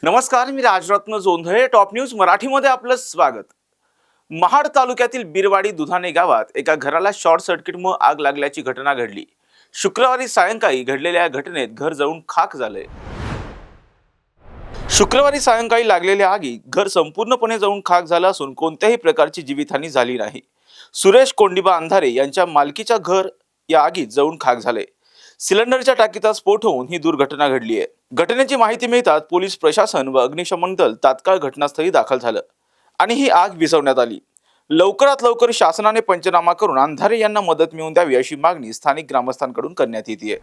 नमस्कार, मी Rajratna Jondhale. Top news मराठीमध्ये आपलं स्वागत. महाड तालुक्यातील बिरवाडी दुधाणे गावात एका घराला शॉर्ट सर्किटमुळे आग लागल्याची घटना घडली. शुक्रवारी सायंकाळी घडलेल्या घटनेत घर जळून खाक झाले. शुक्रवारी सायंकाळी लागलेल्या आगीत घर संपूर्णपणे जळून खाक झालं असून कोणत्याही प्रकारची जीवितहानी झाली नाही. सुरेश कोंडिबा अंधारे यांच्या मालकीच्या घर या आगीत जळून खाक झाले. सिलेंडरच्या टाकीचा स्फोट होऊन ही दुर्घटना घडली आहे. घटनेची माहिती मिळताच पोलीस प्रशासन व अग्निशमन दल तात्काळ घटनास्थळी दाखल झालं आणि ही आग विझवण्यात आली. लवकरात लवकर शासनाने पंचनामा करून अंधारे यांना मदत मिळवून द्यावी अशी मागणी स्थानिक ग्रामस्थांकडून करण्यात येते.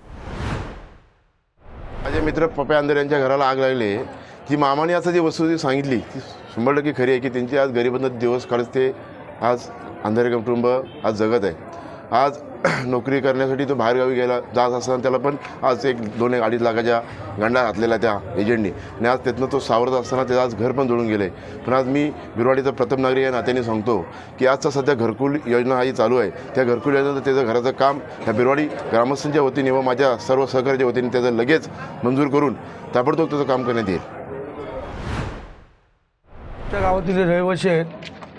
माझे मित्र पप्या अंधारे यांच्या घराला आग लागली. ती मामाने असं जी वस्तू सांगितली ती 100% खरी आहे की त्यांची आज गरिबंध दिवस काढत ते आज अंधारे कुटुंब आज जगत आहे. आज नोकरी करण्यासाठी तो बाहेरगावी गेला जात असताना त्याला पण आज 2-2.5 लाखाच्या गंडा घातलेला त्या एजंटनी आणि आज त्यातनं तो सावरत असताना त्याचं आज घर पण जोडून गेलं आहे. पण आज मी बिरवाडीचा प्रथम नागरिक या नात्याने सांगतो की आजचा सध्या घरकुल योजना ही चालू आहे. त्या घरकुल योजनेचं त्याचं घराचं काम ह्या बिरवाडी ग्रामस्थांच्या वतीने व माझ्या सर्व सहकार्याच्या वतीने त्याचं लगेच मंजूर करून ताबडतोब त्याचं काम करण्यात येईल. त्या गावातील रहिवासी आहेत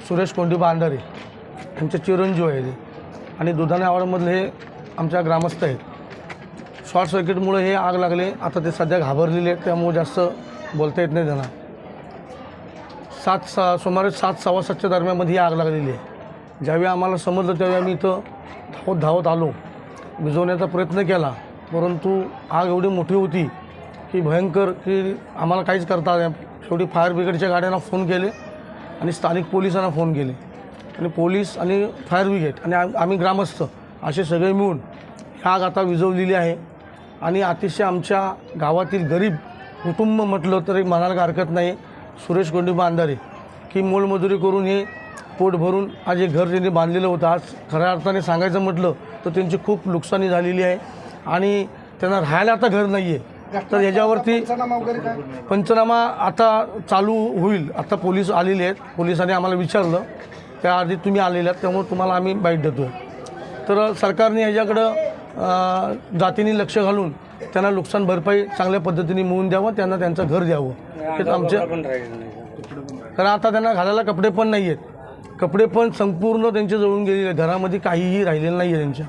सुरेश कोंडिबा अंधारे, त्यांचे चिरंजीव आहे आणि दुधाणे आवाडामधले हे आमच्या ग्रामस्थ आहेत. शॉर्ट सर्किटमुळे हे आग लागले. आता ते सध्या घाबरलेले आहेत, त्यामुळे जास्त बोलता येत नाही त्यांना. सुमारे 7-7:15च्या दरम्यानमध्ये ही आग लागलेली आहे. ज्यावेळी आम्हाला समजलं त्यावेळी आम्ही इथं धावत आलो, विझवण्याचा प्रयत्न केला, परंतु आग एवढी मोठी होती की भयंकर की आम्हाला काहीच करता आलं. शेवटी फायर ब्रिगेडच्या गाड्यांना फोन केले आणि स्थानिक पोलिसांना फोन केले आणि पोलीस आणि फायर ब्रिगेड आणि आम्ही ग्रामस्थ असे सगळे मिळून ही आग आता विझवलेली आहे. आणि अतिशय आमच्या गावातील गरीब कुटुंब म्हटलं तरी म्हणायला हरकत नाही. सुरेश कोंडिबा अंधारे की मोलमजुरी करून हे पोट भरून आज एक घर त्यांनी बांधलेलं होतं. आज खऱ्या अर्थाने सांगायचं म्हटलं तर त्यांची खूप नुकसानी झालेली आहे आणि त्यांना राहायला आता घर नाही आहे. तर याच्यावरती पंचनामा आता चालू होईल. आता पोलीस आलेले आहेत, पोलिसांनी आम्हाला विचारलं, त्याआधी तुम्ही आलेले आहेत त्यामुळे तुम्हाला आम्ही बाईट देतो आहे. तर सरकारने याच्याकडं जातीने लक्ष घालून त्यांना नुकसान भरपाई चांगल्या पद्धतीने मिळवून द्यावं, त्यांना त्यांचं घर द्यावं. हे आमच्या कारण आता त्यांना घालायला कपडे पण नाही आहेत. कपडे पण संपूर्ण त्यांचे जळून गेलेले, घरामध्ये काहीही राहिलेलं नाही आहे त्यांच्या.